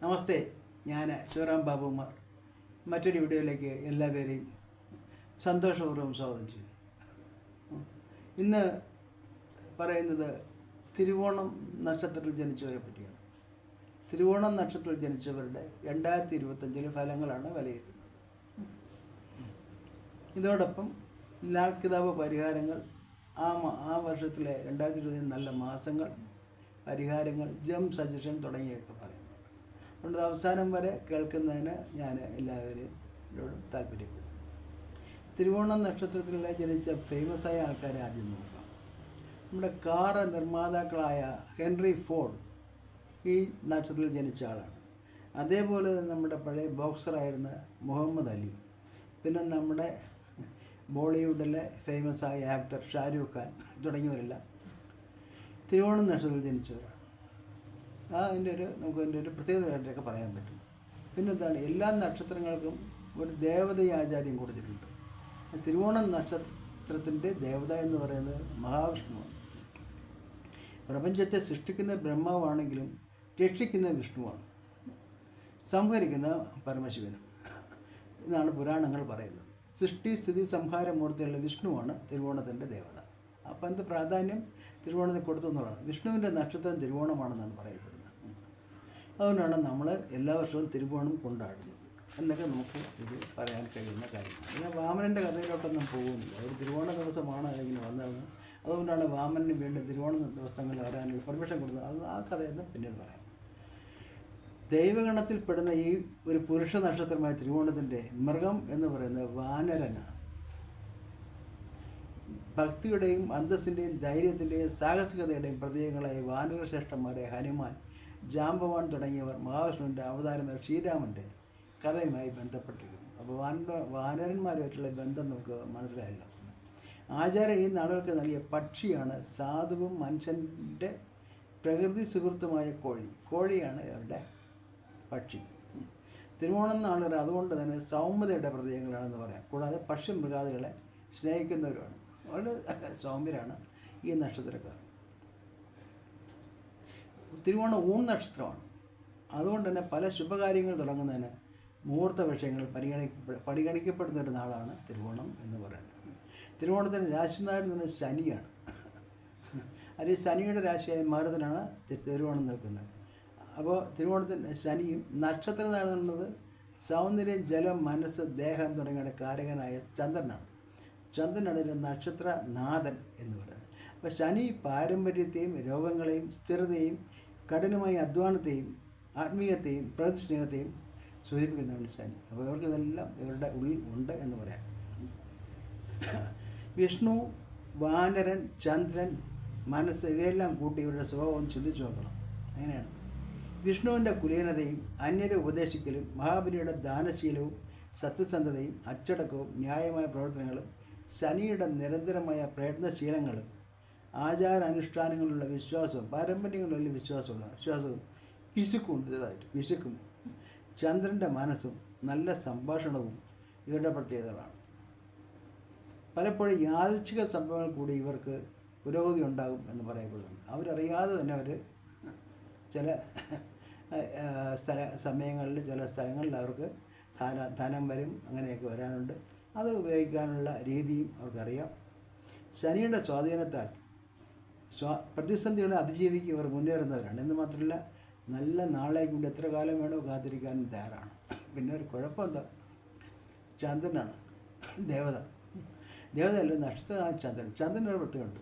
നമസ്തേ, ഞാൻ ശിവറാം ബാബുമാർ. മറ്റൊരു വീഡിയോയിലേക്ക് എല്ലാവരെയും സന്തോഷപൂർവ്വം സ്വാഗതം ചെയ്യുന്നു. ഇന്ന് പറയുന്നത് തിരുവോണം നക്ഷത്രത്തിൽ ജനിച്ചവരെ പറ്റിയാണ്. തിരുവോണം നക്ഷത്രത്തിൽ ജനിച്ചവരുടെ 2025 ഫലങ്ങളാണ് വിലയിരുത്തുന്നത്. ഇതോടൊപ്പം ലാൽക്കിതാബ് പരിഹാരങ്ങൾ, ആ വർഷത്തിലെ 2020 നല്ല മാസങ്ങൾ, പരിഹാരങ്ങൾ, ജം സജഷൻ തുടങ്ങിയൊക്കെ പറയുന്നുണ്ട്. അതുകൊണ്ട് അവസാനം വരെ കേൾക്കുന്നതിന് ഞാൻ എല്ലാവരോടും താല്പര്യപ്പെടും. തിരുവോണം നക്ഷത്രത്തിൽ ജനിച്ച ഫേമസായ ആൾക്കാരെ ആദ്യം നോക്കാം. നമ്മുടെ കാർ നിർമ്മാതാക്കളായ ഹെൻറി ഫോർഡ് ഈ നക്ഷത്രത്തിൽ ജനിച്ച ആളാണ്. അതേപോലെ നമ്മുടെ പഴയ ബോക്സറായിരുന്ന മുഹമ്മദ് അലി, പിന്നെ നമ്മുടെ ബോളിവുഡിലെ ഫേമസായ ആക്ടർ ഷാരൂഖ് ഖാൻ തുടങ്ങിയവരെല്ലാം തിരുവോണം നക്ഷത്രത്തിൽ ജനിച്ചവരാണ്. നമുക്ക് അതിൻ്റെ ഒരു പ്രത്യേകതയായിട്ടൊക്കെ പറയാൻ പറ്റും. പിന്നെന്താണ്, എല്ലാ നക്ഷത്രങ്ങൾക്കും ഒരു ദേവതയെ ആചാര്യം കൊടുത്തിട്ടുണ്ട്. തിരുവോണം നക്ഷത്രത്തിൻ്റെ ദേവത എന്ന് പറയുന്നത് മഹാവിഷ്ണുവാണ്. പ്രപഞ്ചത്തെ സൃഷ്ടിക്കുന്ന ബ്രഹ്മാവാണെങ്കിലും രക്ഷിക്കുന്ന വിഷ്ണുവാണ്, സംഹരിക്കുന്ന പരമശിവനും എന്നാണ് പുരാണങ്ങൾ പറയുന്നത്. സൃഷ്ടി സ്ഥിതി സംഹാരമൂർത്തിയുള്ള വിഷ്ണുവാണ് തിരുവോണത്തിൻ്റെ ദേവത. അപ്പം എന്ത് പ്രാധാന്യം തിരുവോണത്തിന് കൊടുത്തു എന്നുള്ളതാണ്. വിഷ്ണുവിൻ്റെ നക്ഷത്രം തിരുവോണമാണെന്നാണ് പറയപ്പെടുന്നത്. അതുകൊണ്ടാണ് നമ്മൾ എല്ലാ വർഷവും തിരുവോണം കൊണ്ടാടുന്നത് എന്നൊക്കെ നമുക്ക് ഇത് പറയാൻ കഴിയുന്ന കാര്യമാണ്. ഞാൻ വാമനൻ്റെ കഥയിലോട്ടൊന്നും പോകുന്നില്ല. ഒരു തിരുവോണ ദിവസമാണ് അതിങ്ങനെ വന്നതെന്ന്. അതുകൊണ്ടാണ് വാമനന് വീണ്ടും തിരുവോണ ദിവസങ്ങളിൽ വരാൻ പെർമിഷൻ കൊടുത്തത്. ആ കഥയൊന്നും പിന്നീട് പറയാം. ദൈവഗണത്തിൽപ്പെടുന്ന ഈ ഒരു പുരുഷ നക്ഷത്രമായ തിരുവോണത്തിൻ്റെ മൃഗം എന്ന് പറയുന്നത് വാനരനാണ്. ഭക്തിയുടെയും അന്തസ്സിൻ്റെയും ധൈര്യത്തിൻ്റെയും സാഹസികതയുടെയും പ്രതീകങ്ങളായ വാനരശ്രേഷ്ഠന്മാരെ ഹനുമാൻ, ജാമ്പവാൻ തുടങ്ങിയവർ മഹാവിഷ്ണുവിൻ്റെ അവതാരമായ ശ്രീരാമൻ്റെ കഥയുമായി ബന്ധപ്പെട്ടിരിക്കുന്നു. അപ്പോൾ വാനരന്മാരുമായിട്ടുള്ള ബന്ധം നമുക്ക് മനസ്സിലായില്ല. ആചാര്യ ഈ നാടുകൾക്ക് നൽകിയ പക്ഷിയാണ് സാധുവും മനുഷ്യൻ്റെ പ്രകൃതി സുഹൃത്തുമായ കോഴിയാണ് അവരുടെ പക്ഷി. തിരുവോണം നാളുകൾ അതുകൊണ്ട് തന്നെ സൗമ്യതയുടെ പ്രതീകങ്ങളാണെന്ന് പറയാം. കൂടാതെ പക്ഷി മൃഗാദികളെ സ്നേഹിക്കുന്നവരുമാണ്. വളരെ സൗമ്യരാണ് ഈ നക്ഷത്രക്കാർ. തിരുവോണം ഊൺ നക്ഷത്രമാണ്. അതുകൊണ്ട് തന്നെ പല ശുഭകാര്യങ്ങൾ തുടങ്ങുന്നതിന് മുഹൂർത്ത വിഷയങ്ങൾ പരിഗണിക്കപ്പെടുന്ന ഒരു നാളാണ് തിരുവോണം എന്ന് പറയുന്നത്. തിരുവോണത്തിന് രാശിനാഥൻ എന്ന് ശനിയാണ്. അത് ശനിയുടെ രാശിയായ മാരുതനാണ് തിരുവോണം നിൽക്കുന്നത്. അപ്പോൾ തിരുവോണത്തിന് ശനിയും നക്ഷത്രം നടന്നത് സൗന്ദര്യം, ജലം, മനസ്സ്, ദേഹം തുടങ്ങിയ കാരകനായ ചന്ദ്രനാണ്. ചന്ദ്രനാണ് ഒരു നക്ഷത്രനാഥൻ എന്ന് പറയുന്നത്. അപ്പോൾ ശനി പാരമ്പര്യത്തെയും രോഗങ്ങളെയും സ്ഥിരതയും കഠിനമായ അധ്വാനത്തെയും ആത്മീയത്തെയും പ്രതിസ്നേഹത്തെയും സൂചിപ്പിക്കുന്നതാണ് ശനി. അപ്പോൾ ഇവർക്കിതെല്ലാം ഇവരുടെ ഉള്ളിൽ ഉണ്ട് എന്ന് പറയാം. വിഷ്ണു, വാനരൻ, ചന്ദ്രൻ, മനസ്സ് ഇവയെല്ലാം കൂട്ടി ഇവരുടെ സ്വഭാവം ചിന്തിച്ചു നോക്കണം. അങ്ങനെയാണ് വിഷ്ണുവിൻ്റെ കുലീനതയും അന്യരെ ഉപദേശിക്കലും മഹാബലിയുടെ ദാനശീലവും സത്യസന്ധതയും അച്ചടക്കവും ന്യായമായ പ്രവർത്തനങ്ങളും ശനിയുടെ നിരന്തരമായ പ്രയത്നശീലങ്ങളും ആചാരാനുഷ്ഠാനങ്ങളിലുള്ള വിശ്വാസവും പാരമ്പര്യങ്ങളിലുള്ള വിശ്വാസവും പിശുക്കും ചന്ദ്രൻ്റെ മനസ്സും നല്ല സംഭാഷണവും ഇവരുടെ പ്രത്യേകതകളാണ്. പലപ്പോഴും യാദൃച്ഛിക സംഭവങ്ങൾ കൂടി ഇവർക്ക് പുരോഗതി ഉണ്ടാകും എന്ന് പറയപ്പെടുന്നുണ്ട്. അവരറിയാതെ തന്നെ അവർ ചില സമയങ്ങളിൽ ചില സ്ഥലങ്ങളിൽ അവർക്ക് ധനം വരും, അങ്ങനെയൊക്കെ വരാനുണ്ട്. അത് ഉപയോഗിക്കാനുള്ള രീതിയും അവർക്കറിയാം. ശനിയുടെ സ്വാധീനത്താൽ പ്രതിസന്ധികളെ അതിജീവിക്കുക ഇവർ മുന്നേറുന്നവരാണ്. എന്ന് മാത്രമല്ല, നല്ല നാളേക്ക് കൊണ്ട് എത്ര കാലം വേണോ കാത്തിരിക്കാനും തയ്യാറാണ്. പിന്നെ ഒരു കുഴപ്പം എന്താ, ചന്ദ്രനാണ് ദേവതയല്ല നക്ഷത്രമാണ് ചന്ദ്രൻ. ചന്ദ്രനൊരു പ്രത്യേകമുണ്ട്.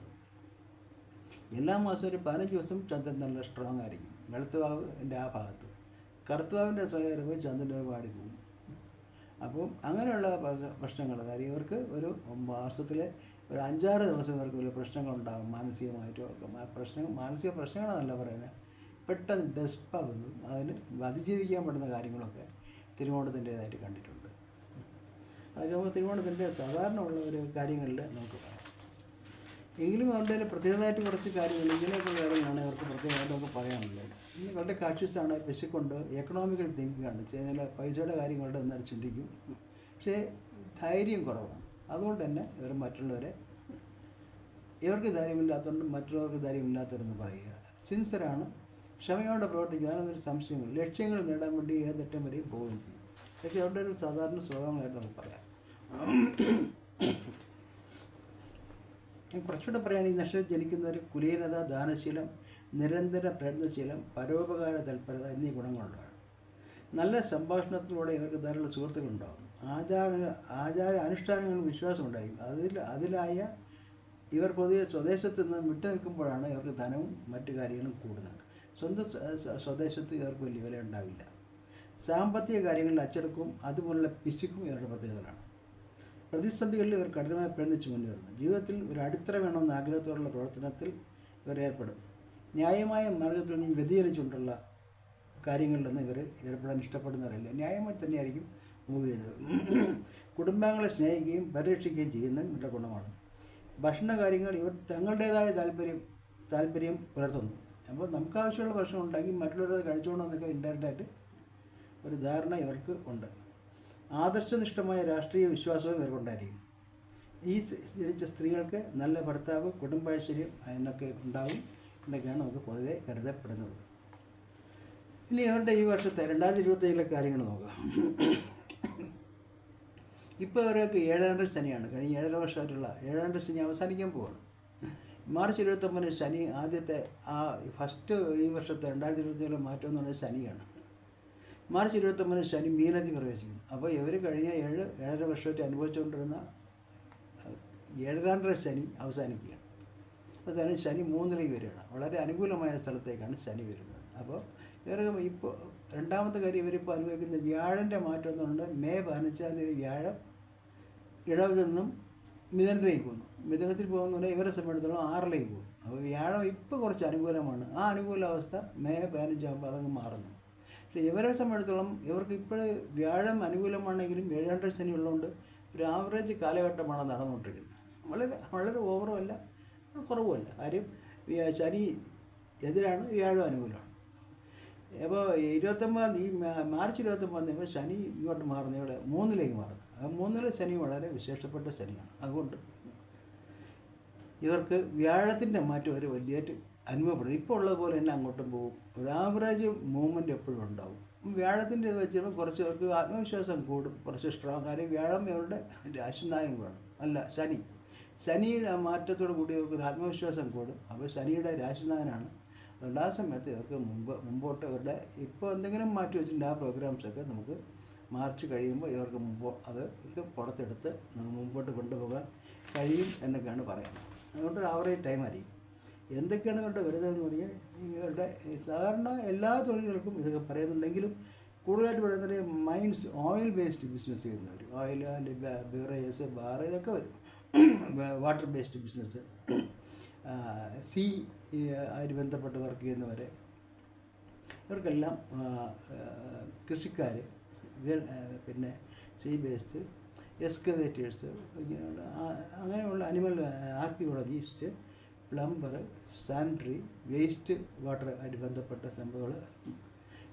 എല്ലാ മാസവും ഒരു 15 ദിവസം ചന്ദ്രൻ നല്ല സ്ട്രോങ് ആയിരിക്കും. വെളുത്തുവാവിൻ്റെ ആ ഭാഗത്ത്, കറുത്തുവാവിൻ്റെ സഹകരവും ചന്ദ്രൻ്റെ പാടിപ്പോകും. അപ്പം അങ്ങനെയുള്ള പ്രശ്നങ്ങൾ കാര്യം ഇവർക്ക് ഒരു മാസത്തിലെ ഒരു 5-6 ദിവസം ഇവർക്ക് വലിയ പ്രശ്നങ്ങളുണ്ടാകും. മാനസികമായിട്ടോ ഒക്കെ മാനസിക പ്രശ്നങ്ങളാണല്ല പറയുന്നത്, പെട്ടെന്ന് ഡെസ്പാകുന്നതും അതിന് അതിജീവിക്കാൻ പറ്റുന്ന കാര്യങ്ങളൊക്കെ തിരുവോണത്തിൻ്റേതായിട്ട് കണ്ടിട്ടുണ്ട്. അതൊക്കെ നമുക്ക് തിരുവോണത്തിൻ്റെ സാധാരണ ഉള്ള ഒരു കാര്യങ്ങളിൽ നമുക്ക് പറയാം. എങ്കിലും അവരുടെ പ്രത്യേകമായിട്ട് കുറച്ച് കാര്യങ്ങൾ ഇങ്ങനെയൊക്കെയുള്ള കാര്യങ്ങളാണ് അവർക്ക് പ്രത്യേകമായിട്ട് നമുക്ക് പറയാനുള്ളത്. ഇന്ന് വളരെ കാഷ്യസാണ്, വിശക്കുണ്ട്, എക്കണോമിക്കൽ തിങ്കിങ്ങാണ്, ചില പൈസയുടെ കാര്യങ്ങളുടെ എന്നാലും ചിന്തിക്കും. പക്ഷേ ധൈര്യം കുറവാണ്. അതുകൊണ്ട് തന്നെ ഇവർ മറ്റുള്ളവരെ ഇവർക്ക് ധൈര്യമില്ലാത്തതുകൊണ്ട് മറ്റുള്ളവർക്ക് ധൈര്യമില്ലാത്തവരെന്ന് പറയുക. സിൻസറാണ്, ക്ഷമയോടെ പ്രവർത്തിക്കുക, അതിനൊരു സംശയമില്ല. ലക്ഷ്യങ്ങൾ നേടാൻ വേണ്ടി ഏതറ്റം വരെയും പോവുകയും ചെയ്യും. ഇതൊക്കെ അവരുടെ ഒരു സാധാരണ സ്വഭാവങ്ങളായിട്ട് നമുക്ക് പറയാം. കുറച്ചുകൂടെ പറയുകയാണ്, ഈ നക്ഷത്രത്തിൽ ജനിക്കുന്നവർ കുലീനത, ദാനശീലം, നിരന്തര പ്രയത്നശീലം, പരോപകാര തൽപരത എന്നീ ഗുണങ്ങളുണ്ടാകും. നല്ല സംഭാഷണത്തിലൂടെ ഇവർക്ക് ധാരാളം സുഹൃത്തുക്കളുണ്ടാകും. ആചാര അനുഷ്ഠാനങ്ങളിൽ വിശ്വാസം ഉണ്ടായിരിക്കും. അതിലായ ഇവർ പൊതുവെ സ്വദേശത്ത് നിന്ന് വിട്ടു നിൽക്കുമ്പോഴാണ് ഇവർക്ക് ധനവും മറ്റു കാര്യങ്ങളും കൂടുന്നത്. സ്വന്തം സ്വദേശത്ത് ഇവർക്ക് വലിയ വില ഉണ്ടാവില്ല. സാമ്പത്തിക കാര്യങ്ങളിൽ അച്ചടക്കവും അതുപോലുള്ള പിശുക്കും ഇവരുടെ പ്രത്യേകതകളാണ്. പ്രതിസന്ധികളിൽ ഇവർ കഠിനമായി പ്രയത്നിച്ച് മുന്നേറുന്നു. ജീവിതത്തിൽ ഒരു അടിത്തറ വേണമെന്ന ആഗ്രഹത്തോടുള്ള പ്രവർത്തനത്തിൽ ഇവർ ഏർപ്പെടും. ന്യായമായ മാർഗത്തിൽ നിന്ന് വ്യതിചലിച്ചുകൊണ്ടുള്ള കാര്യങ്ങളിലൊന്നും ഇവർ ഏർപ്പെടാൻ ഇഷ്ടപ്പെടുന്നവരല്ല. ന്യായമായി തന്നെയായിരിക്കും മൂവ് ചെയ്യുന്നത്. കുടുംബാംഗങ്ങളെ സ്നേഹിക്കുകയും പരിരക്ഷിക്കുകയും ചെയ്യുന്നതും ഇവരുടെ ഗുണമാണ്. ഭക്ഷണ കാര്യങ്ങൾ ഇവർ തങ്ങളുടേതായ താല്പര്യം പുലർത്തുന്നു. അപ്പോൾ നമുക്ക് ആവശ്യമുള്ള ഭക്ഷണം ഉണ്ടാക്കി മറ്റുള്ളവരത് കഴിച്ചുകൊണ്ടെന്നൊക്കെ ഇൻഡയറക്റ്റായിട്ട് ഒരു ധാരണ ഇവർക്ക് ഉണ്ട്. ആദർശനിഷ്ഠമായ രാഷ്ട്രീയ വിശ്വാസവും ഇവർക്കുണ്ടായിരിക്കും. ഈ ജനിച്ച സ്ത്രീകൾക്ക് നല്ല ഭർത്താവ്, കുടുംബൈശ്വര്യം എന്നൊക്കെ ഉണ്ടാകും എന്നൊക്കെയാണ് നമുക്ക് പൊതുവെ കരുതപ്പെടുന്നത്. ഇനി ഇവരുടെ ഈ വർഷത്തെ 2025 കാര്യങ്ങൾ നോക്കാം. ഇപ്പോൾ ഇവരൊക്കെ 7ാം ശനിയാണ്. കഴിഞ്ഞ 7.5 വർഷമായിട്ടുള്ള 7ാം ശനി അവസാനിക്കാൻ പോവാണ്. മാർച്ച് 29 ശനി ആദ്യത്തെ ഫസ്റ്റ് ഈ വർഷത്തെ 2025 മാറ്റം എന്ന് പറഞ്ഞാൽ ശനിയാണ്. മാർച്ച് 29 ശനി മീനത്തിൽ പ്രവേശിക്കുന്നു. അപ്പോൾ ഇവർ കഴിഞ്ഞ 7.5 വർഷമായിട്ട് അനുഭവിച്ചുകൊണ്ടിരുന്ന 7ാം ശനി അവസാനിക്കുകയാണ്. അപ്പോൾ ശനി 3ലേക്ക് വരികയാണ്. വളരെ അനുകൂലമായ സ്ഥലത്തേക്കാണ് ശനി വരുന്നത്. അപ്പോൾ ഇവർ ഇപ്പോൾ രണ്ടാമത്തെ കാര്യം, ഇവരിപ്പോൾ അനുഭവിക്കുന്ന വ്യാഴൻ്റെ മാറ്റം എന്നുണ്ട്. മെയ് 15 വ്യാഴം ഇടവത്തിൽ നിന്നും മിഥുനത്തിലേക്ക് പോകുന്നു. മിഥുനത്തിൽ പോകുന്നുണ്ടെങ്കിൽ ഇവരെ സംബന്ധിച്ചിടത്തോളം 6ലേക്ക് പോകും. അപ്പോൾ വ്യാഴം ഇപ്പോൾ കുറച്ച് അനുകൂലമാണ്. ആ അനുകൂലാവസ്ഥ മെയ് 15 അതങ്ങ് മാറുന്നു. പക്ഷേ ഇവരെ സംബന്ധിച്ചിടത്തോളം ഇവർക്ക് ഇപ്പോൾ വ്യാഴം അനുകൂലമാണെങ്കിലും 7ാം ശനി ഉള്ളതുകൊണ്ട് ഒരു ആവറേജ് കാലഘട്ടമാണ് നടന്നുകൊണ്ടിരിക്കുന്നത്. വളരെ ഓവറും അല്ല, കുറവുമല്ല. കാര്യം ശനി എതിരാണ്, വ്യാഴം അനുകൂലമാണ്. അപ്പോൾ 29 മാർച്ച് 29 ശനി ഇങ്ങോട്ട് മാറുന്നത്, ഇവിടെ 3ലേക്ക് മാറുന്നത്. ആ 3ലെ ശനി വളരെ വിശേഷപ്പെട്ട ശനിയാണ്. അതുകൊണ്ട് ഇവർക്ക് വ്യാഴത്തിൻ്റെ മാറ്റം ഒരു വലിയായിട്ട് അനുഭവപ്പെടും. ഇപ്പോൾ ഉള്ളതുപോലെ തന്നെ അങ്ങോട്ടും പോകും. ഒരു ആവറേജ് മൂവ്മെൻറ്റ് എപ്പോഴും ഉണ്ടാവും. വ്യാഴത്തിൻ്റെ ഇത് വെച്ച് കുറച്ച് അവർക്ക് ആത്മവിശ്വാസം കൂടും, കുറച്ച് സ്ട്രോങ്. കാര്യം വ്യാഴം ഇവരുടെ രാശിനായകൻ വേണം, അല്ല ശനിയുടെ മാറ്റത്തോടു കൂടി അവർക്ക് ഒരു ആത്മവിശ്വാസം കൂടും. അപ്പോൾ ശനിയുടെ രാശിനായകനാണ്. അതുകൊണ്ട് ആ സമയത്ത് ഇവർക്ക് മുമ്പോട്ട് ഇവരുടെ ഇപ്പോൾ എന്തെങ്കിലും മാറ്റി വെച്ചിട്ടുണ്ട്. ആ പ്രോഗ്രാംസൊക്കെ നമുക്ക് മാർച്ച് കഴിയുമ്പോൾ ഇവർക്ക് അത് പുറത്തെടുത്ത് മുമ്പോട്ട് കൊണ്ടുപോകാൻ കഴിയും എന്നൊക്കെയാണ് പറയുന്നത്. അതുകൊണ്ട് ഒരു ആവറേജ് ടൈം ആയിരിക്കും. എന്തൊക്കെയാണ് ഇവരുടെ വരുന്നതെന്ന് പറഞ്ഞാൽ, ഇവരുടെ സാധാരണ എല്ലാ തൊഴിലുകൾക്കും ഇതൊക്കെ പറയുന്നുണ്ടെങ്കിലും കൂടുതലായിട്ട് പറയുന്നത് മൈൻസ്, ഓയിൽ ബേസ്ഡ് ബിസിനസ് ചെയ്യുന്നവർ, ഓയിൽ ആൻഡ് ബിവറേജസ്, ബാർ, ഇതൊക്കെ വരും. വാട്ടർ ബേസ്ഡ് ബിസിനസ്, ആയിട്ട് ബന്ധപ്പെട്ട് വർക്ക് ചെയ്യുന്നവരെ, ഇവർക്കെല്ലാം കൃഷിക്കാർ, പിന്നെ സീ ബേസ്ഡ്, എക്സ്കവേറ്റേഴ്സ്, ഇങ്ങനെയുള്ള അങ്ങനെയുള്ള animal archaeologist, plumber, sanitary, waste water ആയിട്ട് ബന്ധപ്പെട്ട സംഭവങ്ങൾ,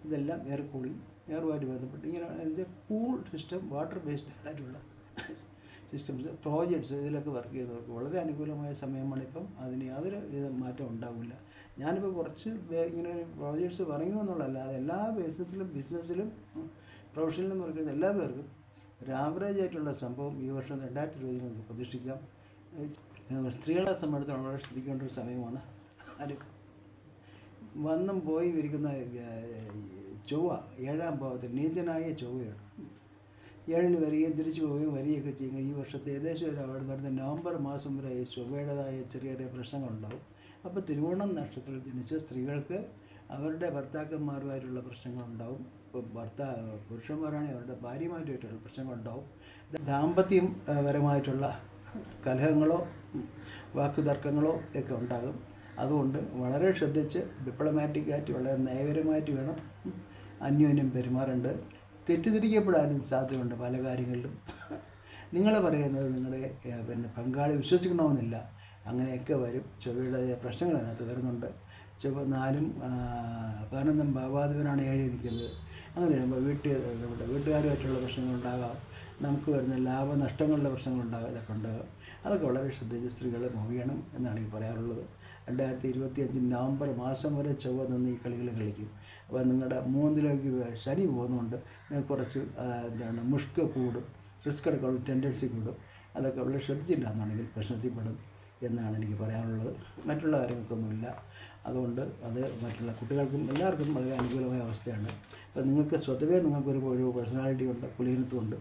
ഇതെല്ലാം എയറുമായിട്ട് ബന്ധപ്പെട്ട് ഇങ്ങനെ കൂൾ സിസ്റ്റം, വാട്ടർ ബേസ്ഡ് ആയിട്ടുള്ള സിസ്റ്റംസ്, പ്രോജക്ട്സ്, ഇതിലൊക്കെ വർക്ക് ചെയ്യുന്നവർക്ക് വളരെ അനുകൂലമായ സമയമാണ് ഇപ്പം. അതിന് യാതൊരു മാറ്റം ഉണ്ടാവില്ല. ഞാനിപ്പോൾ കുറച്ച് ഇങ്ങനെ പ്രോജക്ട്സ് പറയുന്നു എന്നുള്ളതല്ല, അത് എല്ലാ ബിസിനസ്സിലും പ്രൊഫഷനിലും വർക്ക് ചെയ്യുന്ന എല്ലാ പേർക്കും ഒരു ആവറേജ് ആയിട്ടുള്ള സംഭവം ഈ വർഷം 2020 നമുക്ക് പ്രതീക്ഷിക്കാം. സ്ത്രീകളെ സംബന്ധിച്ചിടത്തോളം വളരെ ശ്രദ്ധിക്കേണ്ട ഒരു സമയമാണ്. അത് വന്നും പോയി ഇരിക്കുന്ന ചൊവ്വ 7ാം ഭാവത്തിൽ നീചനായ ചൊവ്വയാണ്. 7ന് വരികയും തിരിച്ചു പോവുകയും വരികയൊക്കെ ചെയ്യുക. ഈ വർഷത്തെ ഏകദേശം അവിടെ വരുന്ന നവംബർ മാസം വരെ ചൊവ്വയുടേതായ ചെറിയ ചെറിയ പ്രശ്നങ്ങളുണ്ടാവും. അപ്പോൾ തിരുവോണം നക്ഷത്രത്തിൽ ജനിച്ച സ്ത്രീകൾക്ക് അവരുടെ ഭർത്താക്കന്മാരുമായിട്ടുള്ള പ്രശ്നങ്ങളുണ്ടാവും. ഇപ്പോൾ പുരുഷന്മാരാണെങ്കിൽ അവരുടെ ഭാര്യയുമായിട്ടുള്ള പ്രശ്നങ്ങളുണ്ടാവും. ദാമ്പത്യപരമായിട്ടുള്ള കലഹങ്ങളോ വാക്കുതർക്കങ്ങളോ ഒക്കെ ഉണ്ടാകും. അതുകൊണ്ട് വളരെ ശ്രദ്ധിച്ച് ഡിപ്ലോമാറ്റിക്കായിട്ട് വളരെ നയപരമായിട്ട് വേണം അന്യോന്യം പെരുമാറേണ്ടത്. തെറ്റിദ്ധരിക്കപ്പെടാനും സാധ്യതയുണ്ട് പല കാര്യങ്ങളിലും. നിങ്ങൾ പറയുന്നത് നിങ്ങളുടെ പങ്കാളി വിശ്വസിക്കണമെന്നില്ല. അങ്ങനെയൊക്കെ വരും. ചൊവ്വയുടെ പ്രശ്നങ്ങൾ അതിനകത്ത് വരുന്നുണ്ട്. ചൊവ്വ 4ഉം 11 ഭാവാധിപനാണ് 7 നിൽക്കുന്നത്. അങ്ങനെ വരുമ്പോൾ നമ്മുടെ വീട്ടുകാരുമായിട്ടുള്ള പ്രശ്നങ്ങളുണ്ടാകാം. നമുക്ക് വരുന്ന ലാഭനഷ്ടങ്ങളുടെ പ്രശ്നങ്ങളുണ്ടാകാം. ഇതൊക്കെ ഉണ്ടാകാം. അതൊക്കെ വളരെ ശ്രദ്ധിച്ച് സ്ത്രീകളെ മൂവ് ചെയ്യണം എന്നാണ് എനിക്ക് പറയാറുള്ളത്. 2025 നവംബർ മാസം വരെ ചൊവ്വ നിന്ന് ഈ കളികൾ കളിക്കും. അപ്പോൾ നിങ്ങളുടെ 3ലേക്ക് ശനി പോകുന്നതുകൊണ്ട് നിങ്ങൾക്ക് കുറച്ച് മുഷ്ക് കൂടും, റിസ്ക് എടുക്കാനുള്ള ടെൻഡൻസി കൂടും. അതൊക്കെ വളരെ ശ്രദ്ധിച്ചില്ല എന്നുണ്ടെങ്കിൽ പ്രശ്നത്തിൽപ്പെടും എന്നാണ് എനിക്ക് പറയാനുള്ളത്. മറ്റുള്ള കാര്യങ്ങൾക്കൊന്നുമില്ല. അതുകൊണ്ട് അത് മറ്റുള്ള കുട്ടികൾക്കും എല്ലാവർക്കും വളരെ അനുകൂലമായ അവസ്ഥയാണ്. അപ്പോൾ നിങ്ങൾക്ക് സ്വതവേ നിങ്ങൾക്കൊരു പേഴ്സണാലിറ്റി ഉണ്ട്, കുലീനത്വമുണ്ട്.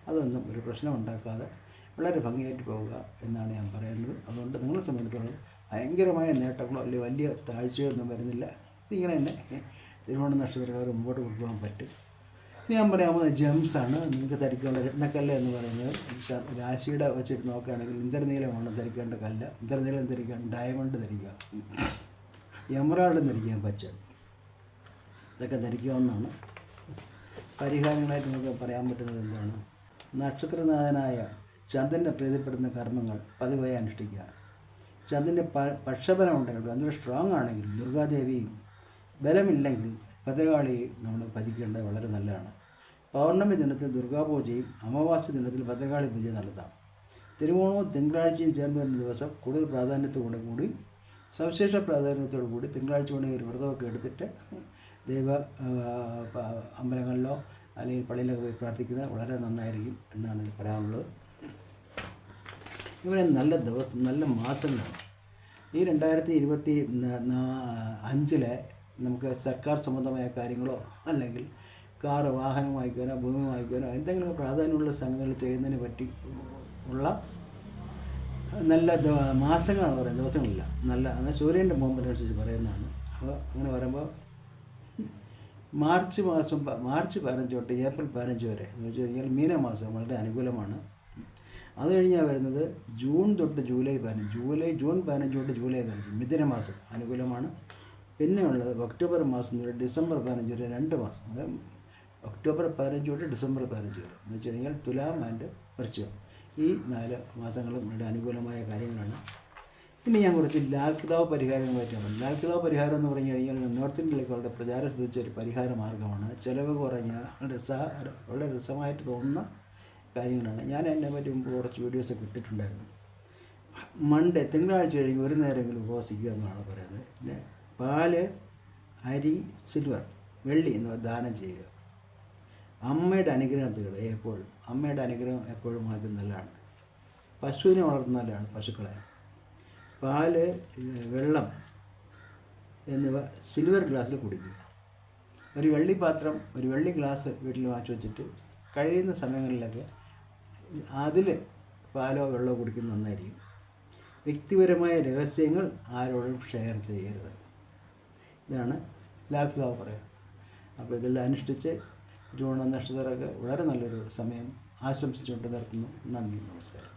അതൊന്നും ഒരു പ്രശ്നം ഉണ്ടാക്കാതെ വളരെ ഭംഗിയായിട്ട് പോവുക എന്നാണ് ഞാൻ പറയുന്നത്. അതുകൊണ്ട് നിങ്ങളെ സംബന്ധിച്ചിടത്തോളം ഭയങ്കരമായ നേട്ടങ്ങളോ അല്ലെങ്കിൽ വലിയ താഴ്ചയോ ഒന്നും വരുന്നില്ല. ഇതിങ്ങനെ തന്നെ തിരുവോണ നക്ഷത്രക്കാർ മുമ്പോട്ട് കൊണ്ടുപോകാൻ പറ്റും. ഞാൻ പറയാവുന്നത് ജെംസാണ് നിങ്ങൾക്ക് ധരിക്കേണ്ട രത്നക്കല്ല് എന്ന് പറയുന്നത്. രാശിയുടെ വെച്ചിട്ട് നോക്കുകയാണെങ്കിൽ ഇന്ദ്രനീലമാണ് ധരിക്കേണ്ട കല്ല്. ഇന്ദ്രനീലം ധരിക്കാൻ ഡയമണ്ട് ധരിക്കുക, എമറാൾഡ് ധരിക്കാൻ പച്ച, ഇതൊക്കെ ധരിക്കാവുന്നതാണ്. പരിഹാരങ്ങളായിട്ട് നമുക്ക് പറയാൻ പറ്റുന്നത് എന്താണ്? നക്ഷത്രനാഥനായ ചന്ദ്രനെ പ്രീതിപ്പെടുന്ന കർമ്മങ്ങൾ പതിവായി അനുഷ്ഠിക്കുക. ചന്ദ്രൻ്റെ പക്ഷബലം ഉണ്ടെങ്കിൽ ചന്ദ്രൻ സ്ട്രോങ് ആണെങ്കിൽ ദുർഗാദേവിയും, ബലമില്ലെങ്കിൽ ഭദ്രകാളിയെയും നമ്മൾ ഭജിക്കേണ്ടത് വളരെ നല്ലതാണ്. പൗർണമി ദിനത്തിൽ ദുർഗാപൂജയും അമാവാസി ദിനത്തിൽ ഭദ്രകാളി പൂജയും നടത്താം. തിരുവോണവും തിങ്കളാഴ്ചയും ചേർന്ന് വരുന്ന ദിവസം കൂടുതൽ പ്രാധാന്യത്തോടു കൂടി, സവിശേഷ പ്രാധാന്യത്തോടു കൂടി തിങ്കളാഴ്ച കൊണ്ട് ഒരു വ്രതമൊക്കെ എടുത്തിട്ട് ദൈവ അമ്പലങ്ങളിലോ അല്ലെങ്കിൽ പള്ളിയിലൊക്കെ പോയി പ്രാർത്ഥിക്കുന്നത് വളരെ നന്നായിരിക്കും എന്നാണ് എനിക്ക് പറയാനുള്ളത്. ഇവരെ നല്ല ദിവസം, നല്ല മാസങ്ങളാണ് ഈ 2025 നമുക്ക് സർക്കാർ സംബന്ധമായ കാര്യങ്ങളോ അല്ലെങ്കിൽ കാറ്, വാഹനം വാങ്ങിക്കാനോ ഭൂമി വാങ്ങിക്കാനോ എന്തെങ്കിലും പ്രാധാന്യമുള്ള സംഗതികൾ ചെയ്യുന്നതിന് പറ്റി ഉള്ള നല്ല മാസങ്ങളാണ് പറയുന്നത്, ദിവസങ്ങളില്ല. നല്ല എന്നാൽ സൂര്യൻ്റെ മൂവ്മെൻറ്റനുസരിച്ച് പറയുന്നതാണ്. അപ്പോൾ അങ്ങനെ പറയുമ്പോൾ മാർച്ച് 15 തൊട്ട് ഏപ്രിൽ 15 വരെ എന്ന് വെച്ച് കഴിഞ്ഞാൽ മീനമാസം വളരെ അനുകൂലമാണ്. അത് കഴിഞ്ഞാൽ വരുന്നത് ജൂൺ തൊട്ട് ജൂലൈ 15, ജൂൺ 15 തൊട്ട് ജൂലൈ 15 മിഥുനമാസം അനുകൂലമാണ്. പിന്നെ ഉള്ളത് ഒക്ടോബർ മാസം മുതൽ ഡിസംബർ 15 വരെ 2 മാസം, ഒക്ടോബർ 15 തൊട്ട് ഡിസംബർ 15 വരെ എന്ന് വെച്ച് കഴിഞ്ഞാൽ തുലാം ആൻഡ് വൃശ്ചികം. ഈ 4 മാസങ്ങളും വളരെ അനുകൂലമായ കാര്യങ്ങളാണ്. ഇനി ഞാൻ കുറച്ച് ലാൽക്കിതാവ് പരിഹാരങ്ങളുമായിട്ടാണ്. ലാൽക്കിതാവ് പരിഹാരം എന്ന് പറഞ്ഞു കഴിഞ്ഞാൽ നോർത്ത് ഇന്ത്യയിലേക്ക് വളരെ പ്രചാരം സിദ്ധിച്ച ഒരു പരിഹാര മാർഗ്ഗമാണ്. ചിലവ് കുറഞ്ഞ വളരെ രസമായിട്ട് തോന്നുന്ന കാര്യങ്ങളാണ്. ഞാൻ എന്നെ പറ്റി മുമ്പ് കുറച്ച് വീഡിയോസൊക്കെ ഇട്ടിട്ടുണ്ടായിരുന്നു. തിങ്കളാഴ്ച കഴിഞ്ഞ് ഒരു നേരമെങ്കിലും ഉപവസിക്കുക എന്നാണ് പറയുന്നത്. പിന്നെ പാല്, അരി, സിൽവർ, വെള്ളി എന്നിവ ദാനം ചെയ്യുക. അമ്മയുടെ അനുഗ്രഹം തേടുക എപ്പോഴും. അമ്മയുടെ അനുഗ്രഹം എപ്പോഴും ആദ്യം നല്ലതാണ്. പശുവിനെ വളർത്തുന്ന നല്ലതാണ്, പശുക്കളെ. പാല്, വെള്ളം എന്നിവ സിൽവർ ഗ്ലാസ്സിൽ കുടിക്കുക. ഒരു വെള്ളിപ്പാത്രം, ഒരു വെള്ളി ഗ്ലാസ് വീട്ടിൽ വാങ്ങിച്ചു വെച്ചിട്ട് കഴിയുന്ന സമയങ്ങളിലൊക്കെ അതിൽ പാലോ വെള്ളമോ കുടിക്കുന്നത് നന്നായിരിക്കും. വ്യക്തിപരമായ രഹസ്യങ്ങൾ ആരോടും ഷെയർ ചെയ്യരുത്. ഇതാണ് ലാൽക്കിതാവ് പറയുന്നത്. അപ്പോൾ ഇതെല്ലാം അനുഷ്ഠിച്ച് തിരുവോണ നക്ഷത്രമൊക്കെ വളരെ നല്ലൊരു സമയം ആശംസിച്ചുകൊണ്ട് നിർത്തുന്നു. നന്ദി, നമസ്കാരം.